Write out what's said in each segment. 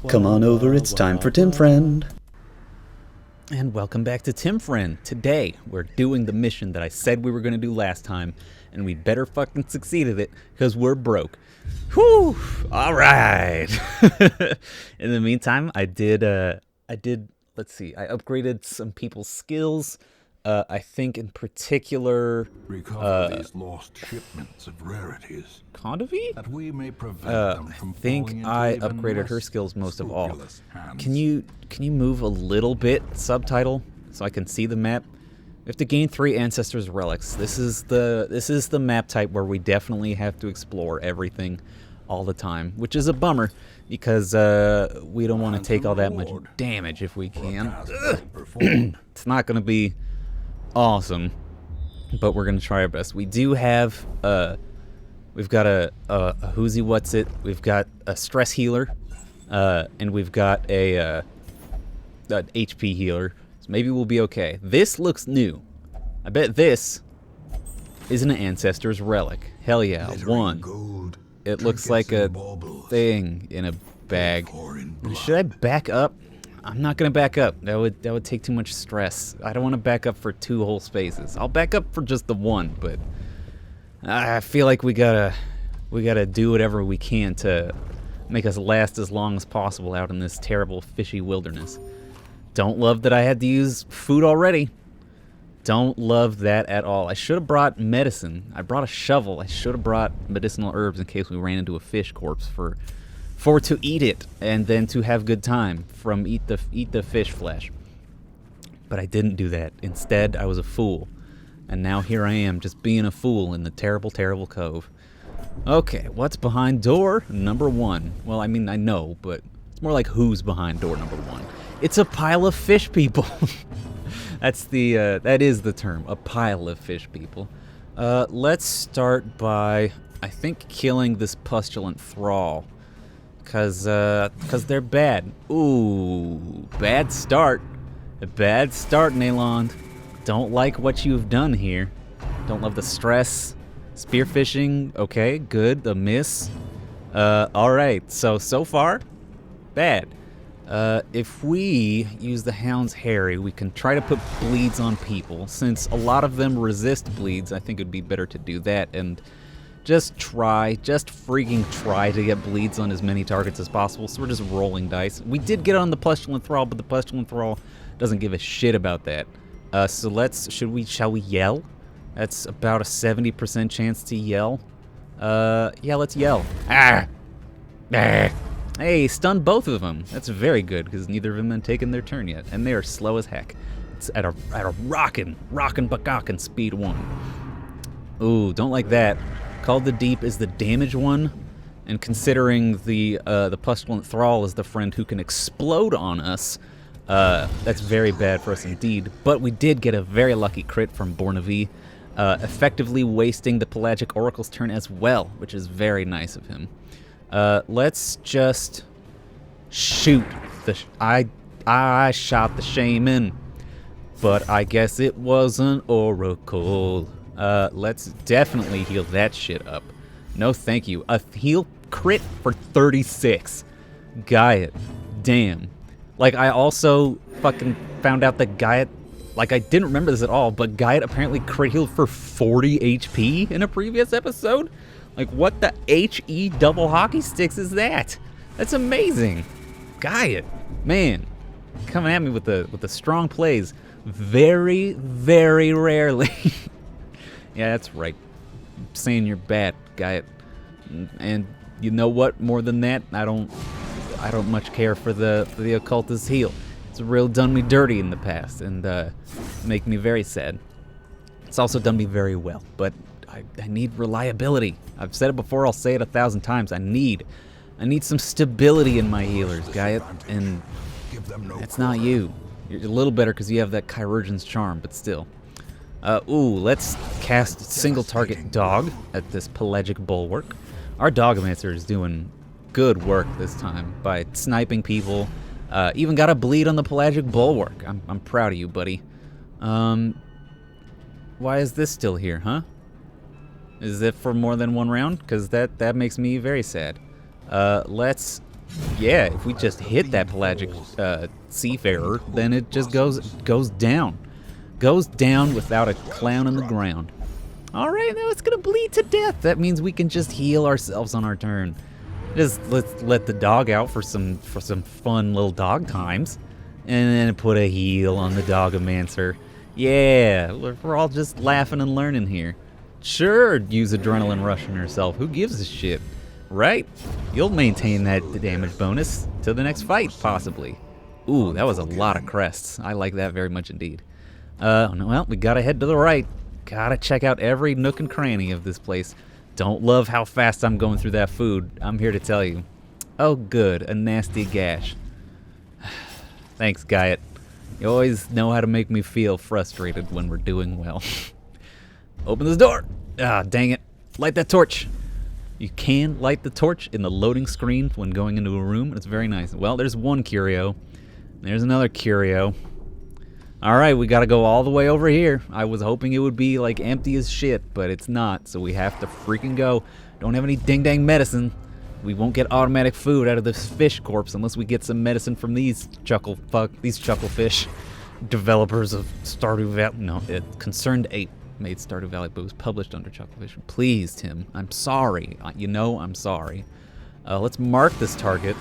Come on over, it's time for Tim Friend. And welcome back to Tim Friend. Today, we're doing the mission that I said we were going to do last time, and we better fucking succeed at it, because we're broke. Whew! Alright! In the meantime, I did, let's see, I upgraded some people's skills. I think in particular... Recover these lost shipments of rarities. Condovi? That we may prevent them from I think falling into I even upgraded her less skills most of all. scrupulous hands. Can you move a little bit, subtitle, so I can see the map? We have to gain 3 Ancestors Relics. This is the map type where we definitely have to explore everything all the time, which is a bummer because we don't want to take all that much damage if we can. It's not going to be awesome, but we're going to try our best. We do have we've got a whoozy what's it. We've got a stress healer, and we've got an HP healer. So maybe we'll be okay. This looks new. I bet this is an Ancestor's Relic. Hell yeah, one. Gold, It looks like a thing in a bag. Should I back up? I'm not gonna back up. That would take too much stress. I don't want to back up for 2 whole spaces. I'll back up for just the one, but I feel like we gotta do whatever we can to make us last as long as possible out in this terrible fishy wilderness. Don't love that I had to use food already. Don't love that at all. I should have brought medicine. I brought a shovel. I should have brought medicinal herbs in case we ran into a fish corpse for to eat it and then to have good time from eat the fish flesh. But I didn't do that. Instead, I was a fool. And now here I am, just being a fool in the terrible, terrible cove. Okay, what's behind door number 1? Well, I mean, I know, but it's more like who's behind door number 1. It's a pile of fish people. That is the term, a pile of fish people. Let's start by, I think, killing this Pustulant Thrall. Cause they're bad. Ooh, bad start. A bad start, Nayland. Don't like what you've done here. Don't love the stress. Spearfishing, okay, good. A miss. Alright, so far, bad. If we use the Hound's Harry, we can try to put bleeds on people. Since a lot of them resist bleeds, I think it'd be better to do that and just freaking try to get bleeds on as many targets as possible. So we're just rolling dice. We did get on the Pustulant Thrall, but the Pustulant Thrall doesn't give a shit about that. So shall we yell? That's about a 70% chance to yell. Yeah, let's yell. Ah! Ah! Hey, stun both of them. That's very good, because neither of them have taken their turn yet, and they are slow as heck. It's at a rockin' bacockin' speed 1. Ooh, don't like that. Call the Deep is the damage one, and considering the Pustulant Thrall is the friend who can explode on us, that's very bad for us indeed. But we did get a very lucky crit from Bornavi, effectively wasting the Pelagic Oracle's turn as well, which is very nice of him. Let's just shoot I shot the shaman, but I guess it was an oracle. Let's definitely heal that shit up. No thank you. A heal crit for 36. Gaiet. Damn. Like, I also fucking found out that Gaiet, like, I didn't remember this at all, but Gaiet apparently crit healed for 40 HP in a previous episode? Like, what the HE double hockey sticks is that? That's amazing. Gaiet, man, coming at me with the strong plays. Very, very rarely. Yeah, that's right. I'm saying you're bad, Gaiet. And you know what? More than that, I don't much care for the occultist heal. It's real done me dirty in the past, and make me very sad. It's also done me very well, but I need reliability. I've said it before, I'll say it 1,000 times. I need some stability in my healers, Gaiet, and it's not you. You're a little better because you have that Chirurgeon's Charm, but still. Ooh, let's cast single target dog at this Pelagic Bulwark. Our Dogomancer is doing good work this time by sniping people. Even got a bleed on the Pelagic Bulwark. I'm proud of you, buddy. Why is this still here, huh? Is it for more than one round? Because that makes me very sad. Let's Yeah, if we just hit that pelagic seafarer, then it just goes down. Goes down without a clown in the ground. Alright, now it's gonna bleed to death. That means we can just heal ourselves on our turn. Just let's let the dog out for some fun little dog times. And then put a heal on the Dogomancer. Yeah, we're all just laughing and learning here. Sure, use adrenaline rush on yourself. Who gives a shit? Right? You'll maintain that damage bonus to the next fight, possibly. Ooh, that was a lot of crests. I like that very much indeed. Well, we gotta head to the right. Gotta check out every nook and cranny of this place. Don't love how fast I'm going through that food. I'm here to tell you. Oh good, a nasty gash. Thanks, Guyot. You always know how to make me feel frustrated when we're doing well. Open this door! Ah, dang it. Light that torch. You can light the torch in the loading screen when going into a room. It's very nice. Well, there's one curio. There's another curio. Alright, we gotta go all the way over here. I was hoping it would be like empty as shit, but it's not, so we have to freaking go. Don't have any ding-dang medicine. We won't get automatic food out of this fish corpse unless we get some medicine from these chucklefish developers of Stardew Valley. No, Concerned Ape made Stardew Valley, but it was published under Chucklefish. Please, Tim, I'm sorry. You know I'm sorry. Let's mark this target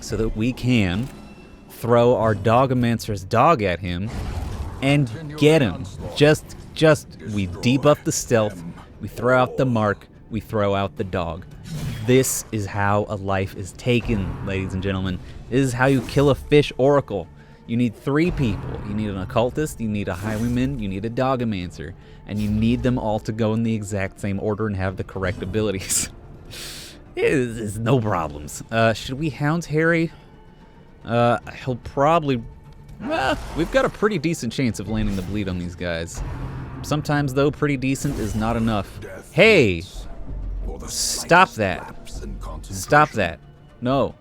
so that we can throw our Dogomancer's dog at him and get him. Just we debuff the stealth, we throw out the mark, we throw out the dog. This is how a life is taken, ladies and gentlemen. This is how you kill a fish oracle. You need 3 people. You need an occultist, you need a highwayman, you need a Dogomancer, and you need them all to go in the exact same order and have the correct abilities. It's no problems. Should we hound Harry? He'll probably... we've got a pretty decent chance of landing the bleed on these guys. Sometimes, though, pretty decent is not enough. Hey! Stop that. Stop that. No.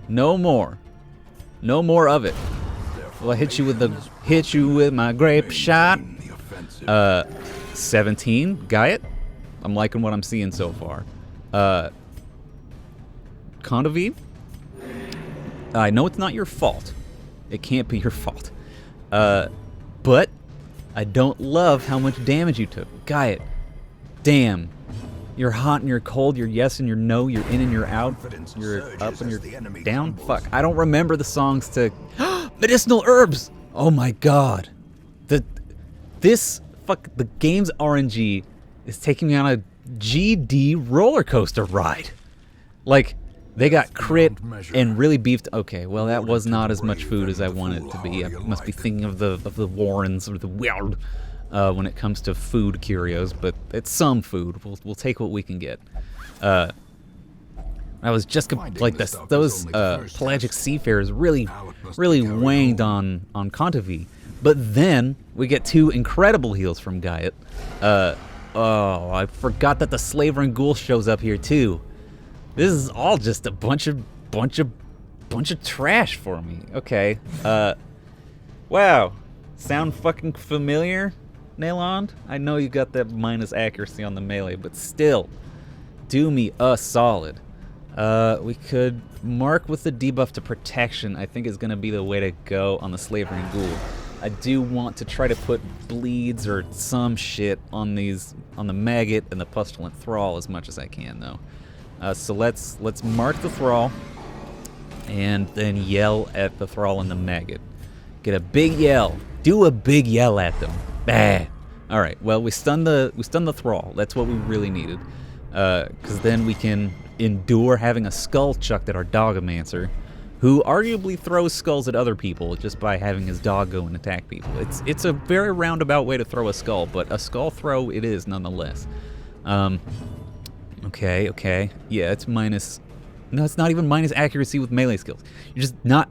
No more. No more of it. Will I hit you with my grape shot? 17. Guyot? I'm liking what I'm seeing so far. Condovive? I know it's not your fault. It can't be your fault. But I don't love how much damage you took. Guyot. Damn. You're hot and you're cold, you're yes and you're no, you're in and you're out, you're up and you're down. Fuck, I don't remember the songs to... Medicinal herbs! Oh my god. The game's RNG is taking me on a GD roller coaster ride. Like, they got crit and really beefed... Okay, well that was not as much food as I wanted it to be. I must be thinking of the Warrens or the Weird. When it comes to food curios, but it's some food. We'll take what we can get. I was just like this. Those pelagic seafarers really waned on Contavi, but then we get 2 incredible heals from Guyot. Oh, I forgot that the Slavering Ghouls shows up here too. This is all just a bunch of trash for me. Okay. Wow. Sound fucking familiar? Nailond? I know you got that minus accuracy on the melee, but still, do me a solid. We could mark with the debuff to protection. I think is going to be the way to go on the Slavering Ghoul. I do want to try to put bleeds or some shit on the maggot and the Pestilent Thrall as much as I can, though. So let's mark the Thrall and then yell at the Thrall and the maggot. Get a big yell. Do a big yell at them. Bah. All right. Well, we stun the Thrall. That's what we really needed, because then we can endure having a skull chucked at our Dogomancer, who arguably throws skulls at other people just by having his dog go and attack people. It's a very roundabout way to throw a skull, but a skull throw it is nonetheless. Okay. Yeah, it's minus. No, it's not even minus accuracy with melee skills. You're just not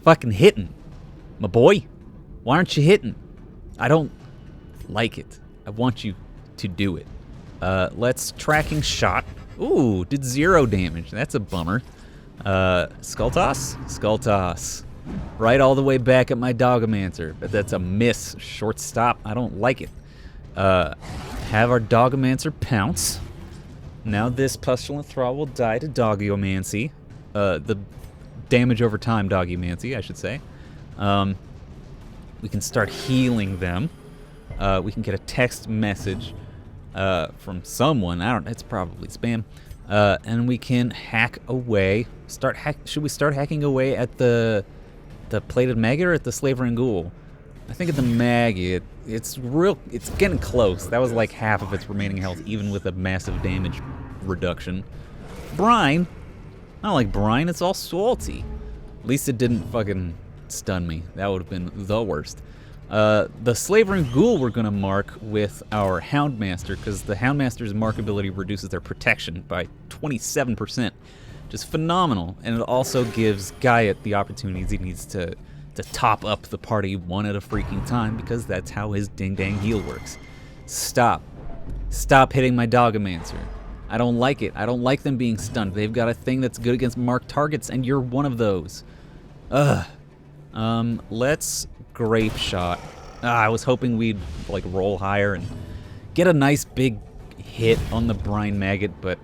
fucking hitting, my boy. Why aren't you hitting? I don't like it. I want you to do it. Let's tracking shot. Ooh, did 0 damage. That's a bummer. Skull toss? Skull toss. Right all the way back at my Dogomancer. But that's a miss. Short stop. I don't like it. Have our Dogomancer pounce. Now this Pestilent Thrall will die to Dogomancy. the damage over time doggy-mancy, I should say. We can start healing them. We can get a text message from someone. It's probably spam. And we can hack away. Should we start hacking away at the plated maggot or at the Slavering Ghoul? I think at the maggot. It's getting close. That was like half of its remaining health, even with a massive damage reduction. Brine. I don't like brine. It's all salty. At least it didn't fucking stun me. That would have been the worst. The Slavering Ghoul we're going to mark with our Houndmaster, because the Houndmaster's markability reduces their protection by 27%. Just phenomenal. And it also gives Gaiet the opportunities he needs to top up the party one at a freaking time, because that's how his ding-dang heal works. Stop. Stop hitting my Dogomancer. I don't like it. I don't like them being stunned. They've got a thing that's good against marked targets, and you're one of those. Ugh. Let's Grape Shot. I was hoping we'd like roll higher and get a nice big hit on the Brine Maggot, but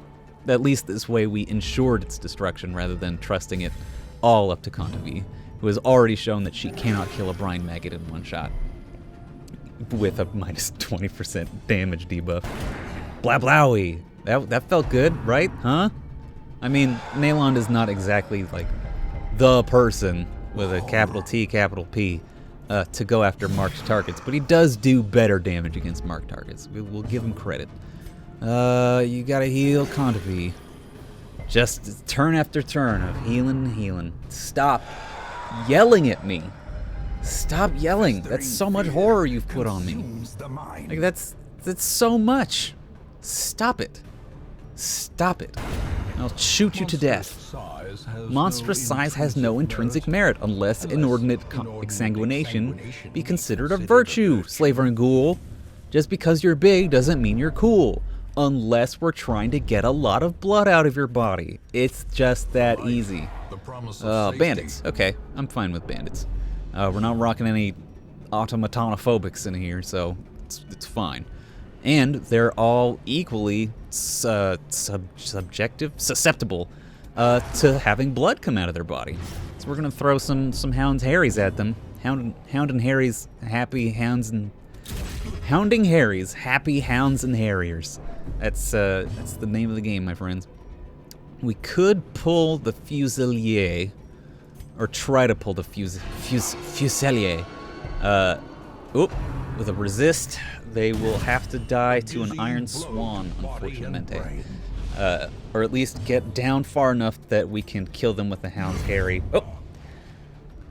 at least this way we ensured its destruction rather than trusting it all up to Contavi, who has already shown that she cannot kill a Brine Maggot in one shot with a minus 20% damage debuff. Blah blowy. That felt good, right? Huh? I mean, Nalond is not exactly like the person with a capital T, capital P to go after marked targets, but he does do better damage against marked targets. We'll give him credit. You gotta heal Contavi. Just turn after turn of healing and healing. Stop yelling at me. Stop yelling. That's so much horror you've put on me. Like that's so much. Stop it. Stop it. I'll shoot you to death. Monstrous size has no intrinsic merit unless inordinate exsanguination be considered a virtue, Slavering Ghoul. Just because you're big doesn't mean you're cool. Unless we're trying to get a lot of blood out of your body. It's just that easy. Bandits. Okay, I'm fine with bandits. We're not rocking any automatonophobics in here, so it's fine. And they're all equally susceptible to having blood come out of their body. So we're gonna throw some Hounds Harries at them. Hound and Harries, happy hounds and hounding Harries, happy hounds and harriers. That's the name of the game, my friends. We could pull the Fusilier, or try to pull the Fusilier. With a resist, they will have to die to an Iron Swan, unfortunately. Or at least get down far enough that we can kill them with the Hound's Harry. Oh!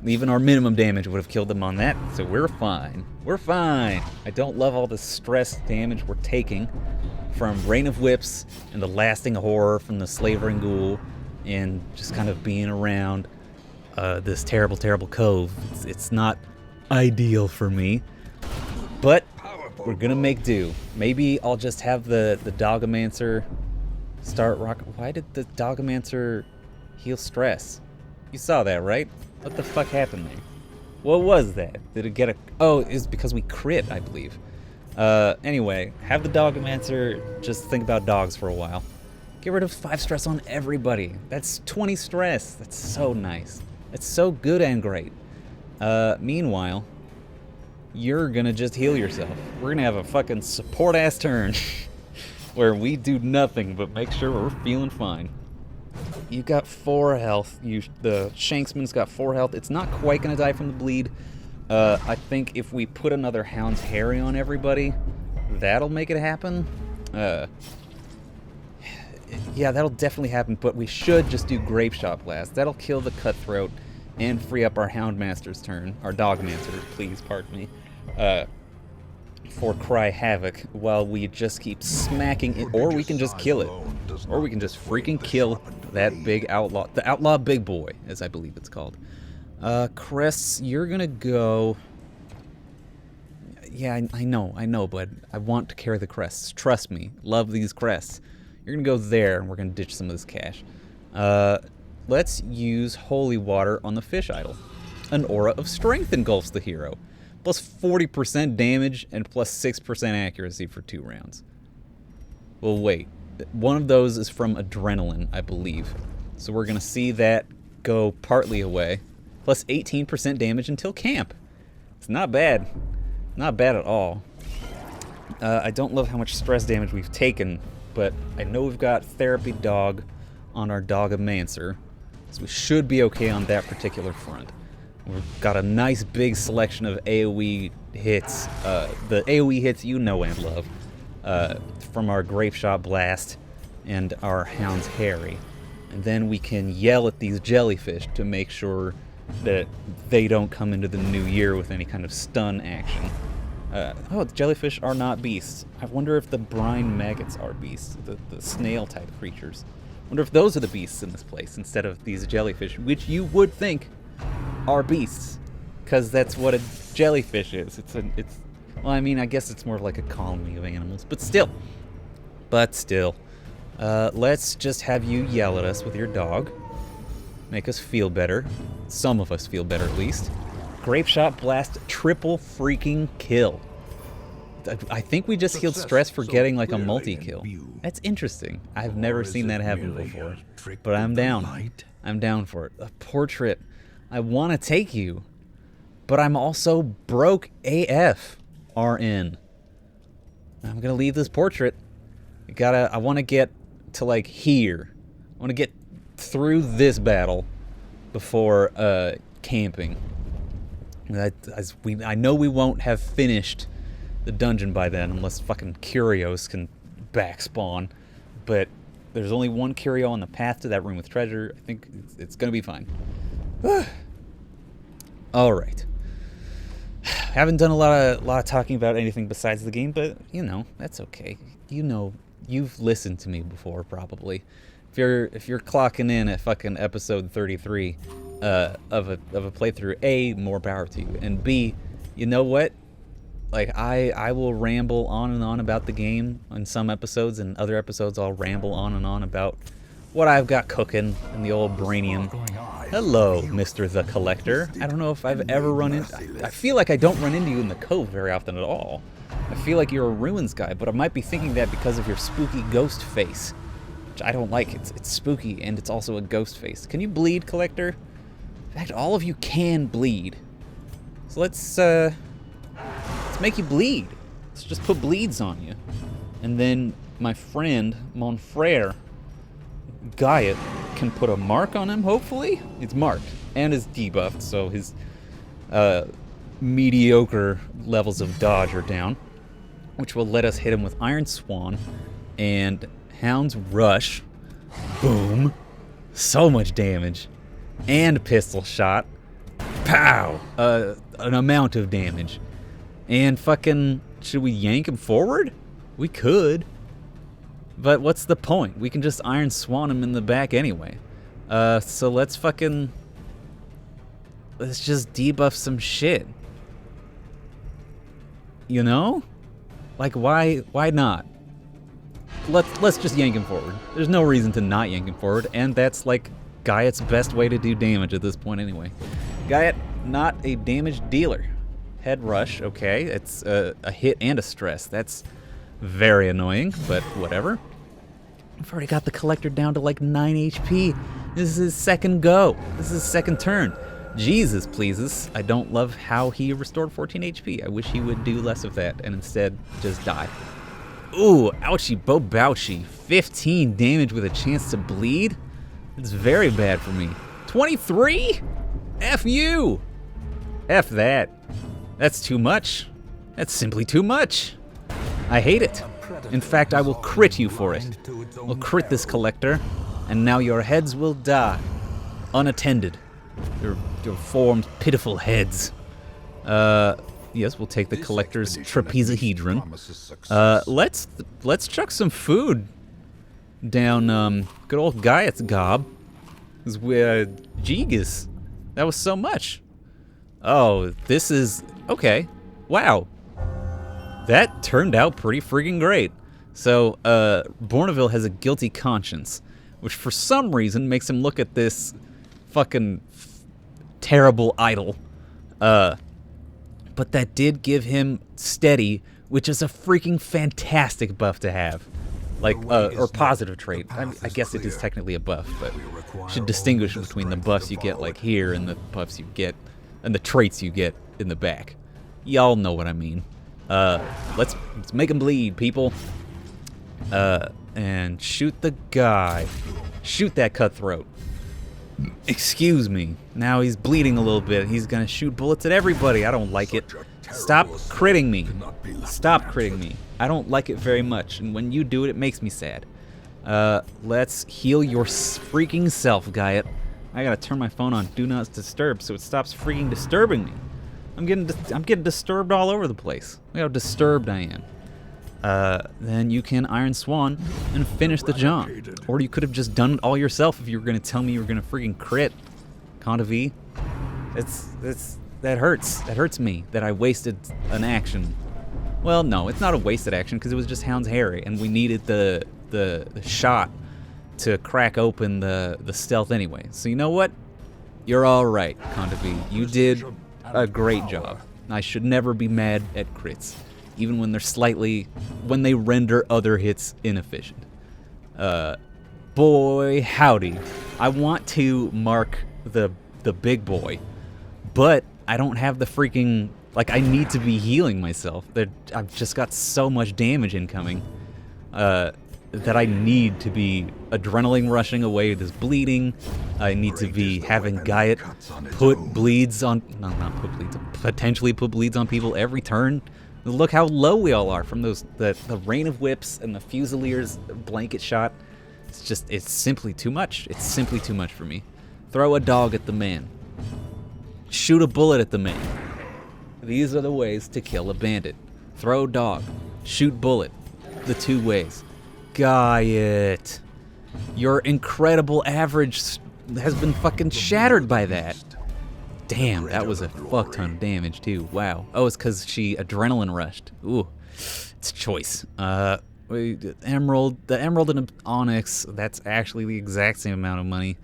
Even our minimum damage would have killed them on that, so we're fine. We're fine! I don't love all the stress damage we're taking from Rain of Whips and the lasting horror from the Slavering Ghoul and just kind of being around this terrible, terrible cove. It's not ideal for me, but we're gonna make do. Maybe I'll just have the Dogomancer start rock. Why did the Dogomancer heal stress? You saw that, right? What the fuck happened there? What was that? Did it get a... Oh, it's because we crit, I believe. Anyway, have the Dogomancer just think about dogs for a while. Get rid of 5 stress on everybody. That's 20 stress. That's so nice. That's so good and great. Meanwhile, you're gonna just heal yourself. We're gonna have a fucking support-ass turn where we do nothing but make sure we're feeling fine. You got 4 health. The Shanksman's got 4 health. It's not quite gonna die from the bleed. I think if we put another Hound's Harry on everybody, that'll make it happen. Yeah, that'll definitely happen, but we should just do Grape Shot Blast. That'll kill the Cutthroat and free up our Houndmaster's turn. Our Dogmancer, please, pardon me. For Cry Havoc, while we just keep smacking it, or we can just kill it. Or we can just freaking kill that big outlaw, the outlaw big boy, as I believe it's called. Crests, you're gonna go... Yeah, I know, but I want to carry the crests. Trust me, love these crests. You're gonna go there, and we're gonna ditch some of this cash. Let's use Holy Water on the Fish Idol. An Aura of Strength engulfs the hero. Plus 40% damage and plus 6% accuracy for 2 rounds. Well, wait. One of those is from Adrenaline, I believe. So we're going to see that go partly away. Plus 18% damage until camp. It's not bad. Not bad at all. I don't love how much stress damage we've taken, but I know we've got Therapy Dog on our Dogomancer, so we should be okay on that particular front. We've got a nice big selection of AoE hits, the AoE hits you know and love, from our Grape Shot Blast and our Hound's Harry. And then we can yell at these jellyfish to make sure that they don't come into the new year with any kind of stun action. Oh, the jellyfish are not beasts. I wonder if the brine maggots are beasts, the snail-type creatures. I wonder if those are the beasts in this place instead of these jellyfish, which you would think are beasts, because that's what a jellyfish is. Well, I mean, I guess it's more like a colony of animals, but still. Let's just have you yell at us with your dog. Make us feel better. Some of us feel better, at least. Grape Shot Blast, triple freaking kill. I think we just healed stress for getting like a multi-kill. That's interesting. I've never seen that happen before. But I'm down. I'm down for it. A portrait. I want to take you. But I'm also broke AF. RN. I'm going to leave this portrait. I want to get to like here. I want to get through this battle before camping. I know we won't have finished the dungeon by then unless fucking Curios can back spawn, but there's only one Curio on the path to that room with treasure. I think it's gonna be fine. All right. Haven't done a lot of talking about anything besides the game, but you know that's okay. You know, you've listened to me before probably. If you're clocking in at fucking episode 33 of a playthrough, A, more power to you, and B, you know what? Like I will ramble on and on about the game on some episodes, and other episodes I'll ramble on and on about what I've got cooking in the old brainium. Hello, Mr. the Collector. I don't know if I've ever run into... I feel like I don't run into you in the Cove very often at all. I feel like you're a ruins guy, but I might be thinking that because of your spooky ghost face. Which I don't like. It's spooky, and it's also a ghost face. Can you bleed, Collector? In fact, all of you can bleed. So let's make you bleed. Let's just put bleeds on you. And then my friend, mon frere, Gaiet, can put a mark on him, hopefully? It's marked, and is debuffed, so his mediocre levels of dodge are down, which will let us hit him with Iron Swan and Hound's Rush. Boom. So much damage. And Pistol Shot. Pow! An amount of damage. And fucking... should we yank him forward? We could. But what's the point? We can just Iron Swan him in the back anyway. So let's fucking... let's just debuff some shit. You know? Like, why not? Let's just yank him forward. There's no reason to not yank him forward, and that's like Gaiet's best way to do damage at this point anyway. Gaiet, not a damage dealer. Head rush, okay. It's a hit and a stress. That's very annoying, but whatever. I've already got the Collector down to like 9 HP. This is his second go. This is his second turn. Jesus pleases. I don't love how he restored 14 HP. I wish he would do less of that and instead just die. Ooh, ouchie bo bouchie. 15 damage with a chance to bleed? It's very bad for me. 23? F you! F that. That's too much. That's simply too much. I hate it. In fact, I will crit you for it. I'll crit this Collector, and now your heads will die. Unattended. Your formed, pitiful heads. Yes, we'll take the Collector's trapezahedron. Let's chuck some food down good old Gaiet's gob. Jegus. That was so much. Oh, this is... okay. Wow. That turned out pretty freaking great. So, Bourneville has a guilty conscience, which for some reason makes him look at this fucking terrible idol. But that did give him steady, which is a freaking fantastic buff to have. Like, or positive trait. I guess it is technically a buff, but should distinguish between the buffs you get like here and the buffs you get, and the traits you get in the back. Y'all know what I mean. Let's make him bleed, people. And shoot the guy. Shoot that cutthroat. Excuse me. Now he's bleeding a little bit. He's gonna shoot bullets at everybody. I don't like it. Stop critting me. Stop critting me. I don't like it very much, and when you do it, it makes me sad. Let's heal your freaking self, Gaiet. I gotta turn my phone on Do Not Disturb so it stops freaking disturbing me. I'm getting disturbed all over the place. Look how disturbed I am. Then you can Iron Swan and finish the job. Or you could have just done it all yourself if you were gonna tell me you were gonna freaking crit. Conta V. That hurts. That hurts me that I wasted an action. Well, no, it's not a wasted action because it was just Hound's Harry, and we needed the shot to crack open the stealth anyway. So you know what? You're all right, Conta V. You did a great job. I should never be mad at crits, even when when they render other hits inefficient. Boy, howdy. I want to mark the big boy, but I don't have the freaking, like, I need to be healing myself. I've just got so much damage incoming that I need to be adrenaline rushing away this bleeding. I need to be having Gaiet potentially put bleeds on people every turn. Look how low we all are from the Rain of Whips and the Fusilier's blanket shot. It's simply too much. It's simply too much for me. Throw a dog at the man. Shoot a bullet at the man. These are the ways to kill a bandit. Throw dog. Shoot bullet. The two ways. Gaiet. Your incredible average has been fucking shattered by that. Damn, that was a fuck ton of damage too. Wow. Oh, it's because she adrenaline rushed. Ooh. It's choice. The emerald and onyx, that's actually the exact same amount of money.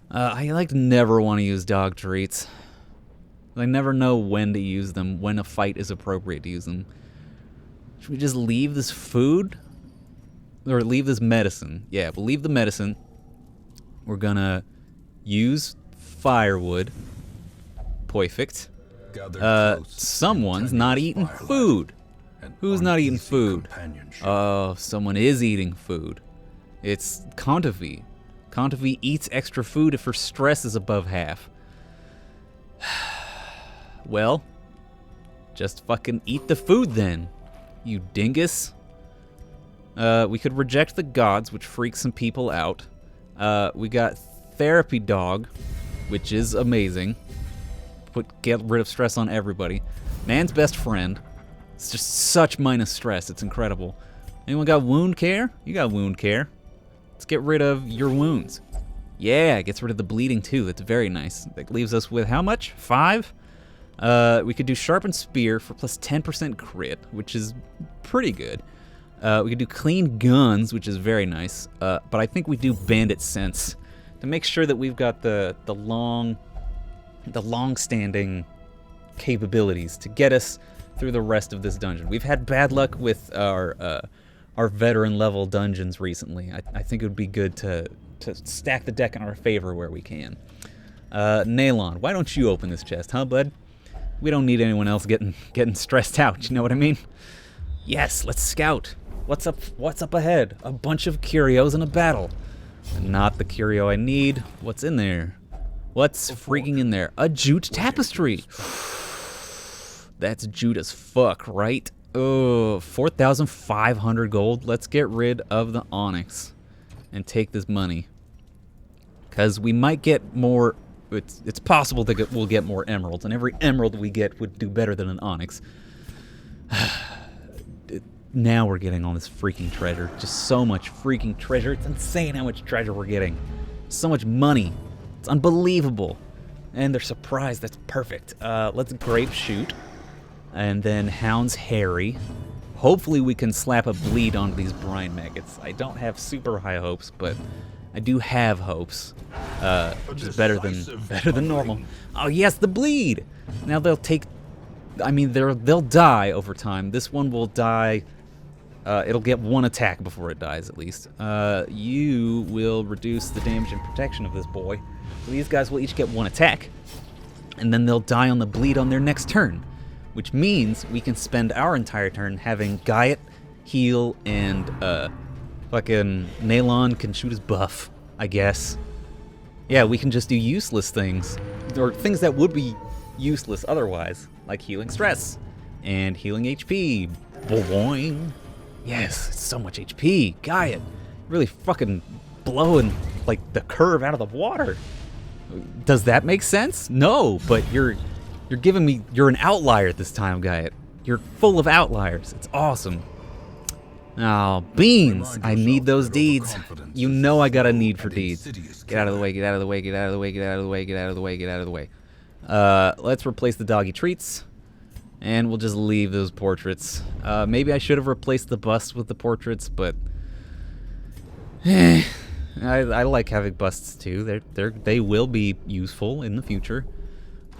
I never want to use dog treats. I never know when to use them, when a fight is appropriate to use them. Should we just leave this food? Or leave this medicine? Yeah, we'll leave the medicine. We're gonna use firewood. Perfect. Someone's not eating food. Who's not eating food? Oh, someone is eating food. It's Conta V. Conta V eats extra food if her stress is above half. Well, just fucking eat the food then, you dingus. We could reject the gods, which freaks some people out. We got therapy dog, which is amazing. Get rid of stress on everybody. Man's best friend. It's just such minus stress. It's incredible. Anyone got wound care? You got wound care. Let's get rid of your wounds. Yeah, it gets rid of the bleeding too. That's very nice. That leaves us with how much? 5? We could do sharpened spear for plus 10% crit, which is pretty good. We could do clean guns, which is very nice. But I think we do bandit sense to make sure that we've got the long-standing capabilities to get us through the rest of this dungeon. We've had bad luck with our veteran level dungeons recently. I think it would be good to stack the deck in our favor where we can. Nalon, why don't you open this chest, huh, bud? We don't need anyone else getting stressed out. You know what I mean? Yes, let's scout. What's up ahead? A bunch of curios in a battle. Not the curio I need. What's in there? What's freaking in there? A jute tapestry. That's jute as fuck, right? Oh, 4,500 gold. Let's get rid of the onyx and take this money. Because we might get more. It's possible that we'll get more emeralds, and every emerald we get would do better than an onyx. Now we're getting all this freaking treasure. Just so much freaking treasure. It's insane how much treasure we're getting. So much money. It's unbelievable. And they're surprised. That's perfect. Let's grape shoot. And then Hound's Harry. Hopefully we can slap a bleed onto these brine maggots. I don't have super high hopes, but I do have hopes. Which is better than normal. Oh yes, the bleed! Now they'll die over time. This one will die It'll get 1 attack before it dies, at least. You will reduce the damage and protection of this boy. So these guys will each get 1 attack. And then they'll die on the bleed on their next turn. Which means we can spend our entire turn having Gaiet heal and fucking Nalon can shoot his buff, I guess. Yeah, we can just do useless things. Or things that would be useless otherwise. Like healing stress. And healing HP. Boing. Yes, it's so much HP. Gaiet. Really fucking blowing like the curve out of the water. Does that make sense? No, but you're giving me, you're an outlier this time, Gaiet. You're full of outliers. It's awesome. Oh, beans. I need those deeds. You know I got a need for deeds. Get out of the way, get out of the way, get out of the way, get out of the way, get out of the way, get out of the way. Let's replace the doggy treats. And we'll just leave those portraits. Maybe I should have replaced the busts with the portraits, but I like having busts too. They will be useful in the future.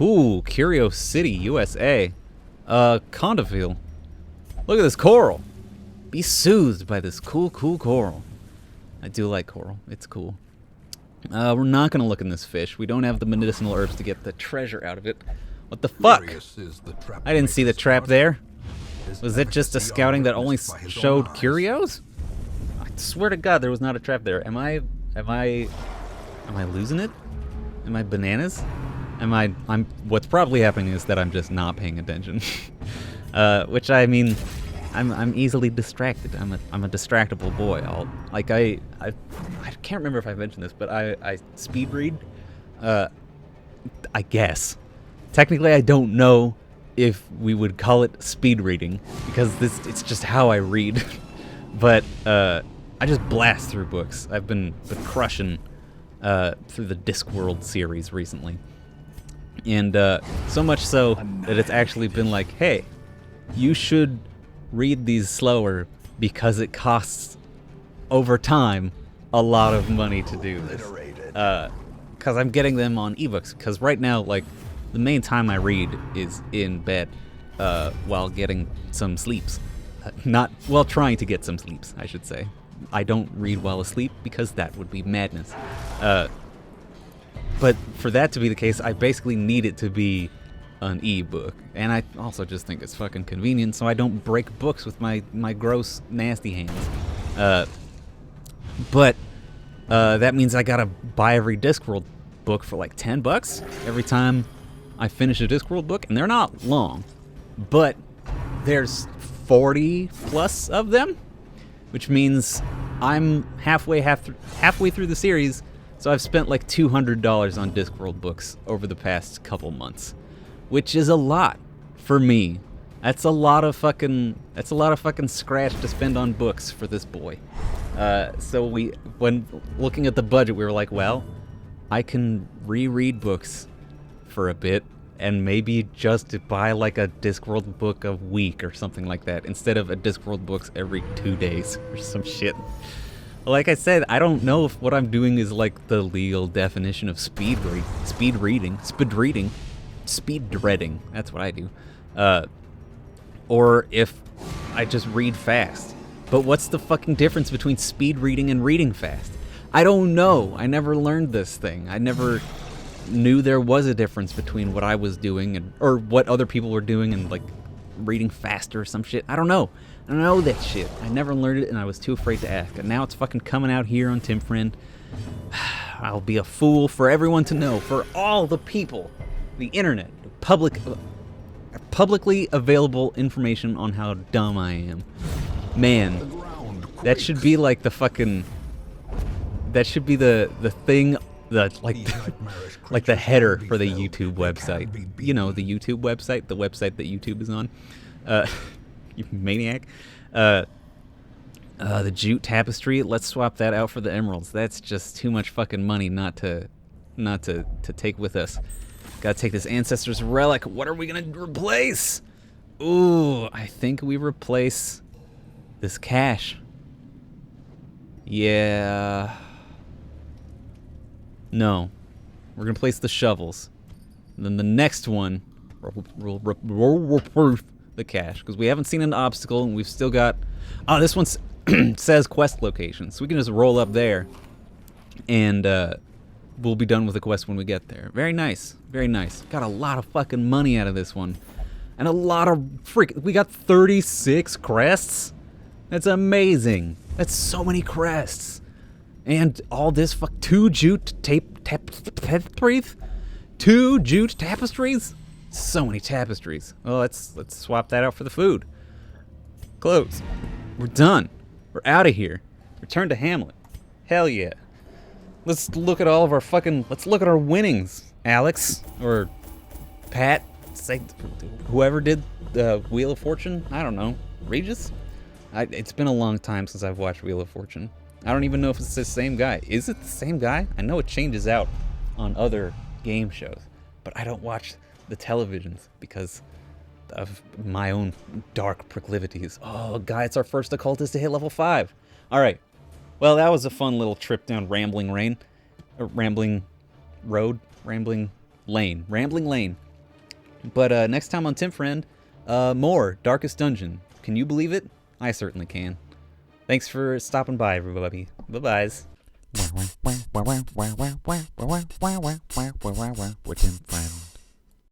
Ooh, Curio City, USA. Condoville. Look at this coral. Be soothed by this cool coral. I do like coral. It's cool. We're not gonna look in this fish. We don't have the medicinal herbs to get the treasure out of it. What the fuck? I didn't see the trap there. Was it just a scouting that only showed curios? I swear to God, there was not a trap there. Am I losing it? Am I bananas? What's probably happening is that I'm just not paying attention. Which I mean, I'm easily distracted. I'm a distractible boy. I can't remember if I mentioned this, but I speed read. I guess. Technically, I don't know if we would call it speed reading because it's just how I read. But I just blast through books. I've been crushing through the Discworld series recently. And so much so that it's actually been like, hey, you should read these slower because it costs over time a lot of money to do this. Because I'm getting them on ebooks. Because right now, like, the main time I read is in bed while getting some sleeps. While trying to get some sleeps, I should say. I don't read while asleep because that would be madness. But for that to be the case, I basically need it to be an ebook. And I also just think it's fucking convenient so I don't break books with my gross, nasty hands. But that means I gotta buy every Discworld book for like $10 every time I finish a Discworld book. And they're not long, but there's 40 plus of them, which means I'm halfway through the series. So I've spent like $200 on Discworld books over the past couple months, which is a lot for me. That's a lot of fucking scratch to spend on books for this boy. So when looking at the budget, we were like, well, I can reread books for a bit and maybe just buy like a Discworld book a week or something like that instead of a Discworld books every 2 days or some shit. Like I said, I don't know if what I'm doing is like the legal definition of speed dreading. That's what I do. Or if I just read fast. But what's the fucking difference between speed reading and reading fast? I don't know. I never learned this thing. I never knew there was a difference between what I was doing or what other people were doing and like reading faster or some shit. I don't know. I don't know that shit. I never learned it and I was too afraid to ask. And now it's fucking coming out here on Tim Friend. I'll be a fool for everyone to know, for all the people, the internet, publicly available information on how dumb I am. Man, that should be like the fucking, that should be the thing, like the header for the YouTube website. You know, the YouTube website, the website that YouTube is on. You maniac. The jute tapestry, let's swap that out for the emeralds. That's just too much fucking money not to take with us. Gotta take this ancestor's relic. What are we gonna replace? Ooh, I think we replace this cash. Yeah. No. We're gonna place the shovels. And then the next one, we'll the cache because we haven't seen an obstacle and we've still got. Oh, this one says quest location, so we can just roll up there, and we'll be done with the quest when we get there. Very nice, very nice. Got a lot of fucking money out of this one, and a lot of we got 36 crests. That's amazing. That's so many crests. And all this 2 jute tapestries? 2 jute tapestries? So many tapestries. Well, let's swap that out for the food. Close. We're done. We're out of here. Return to Hamlet. Hell yeah. Let's look at all of our let's look at our winnings, Alex. Or Pat. Say whoever did the Wheel of Fortune. I don't know. Regis? It's been a long time since I've watched Wheel of Fortune. I don't even know if it's the same guy. Is it the same guy? I know it changes out on other game shows, but I don't watch the televisions because of my own dark proclivities. Oh, guy, it's our first occultist to hit level 5. All right. Well, that was a fun little trip down Rambling Lane. But next time on Tim Friend, more Darkest Dungeon. Can you believe it? I certainly can. Thanks for stopping by, everybody. Bye-byes. We're Tim Friend.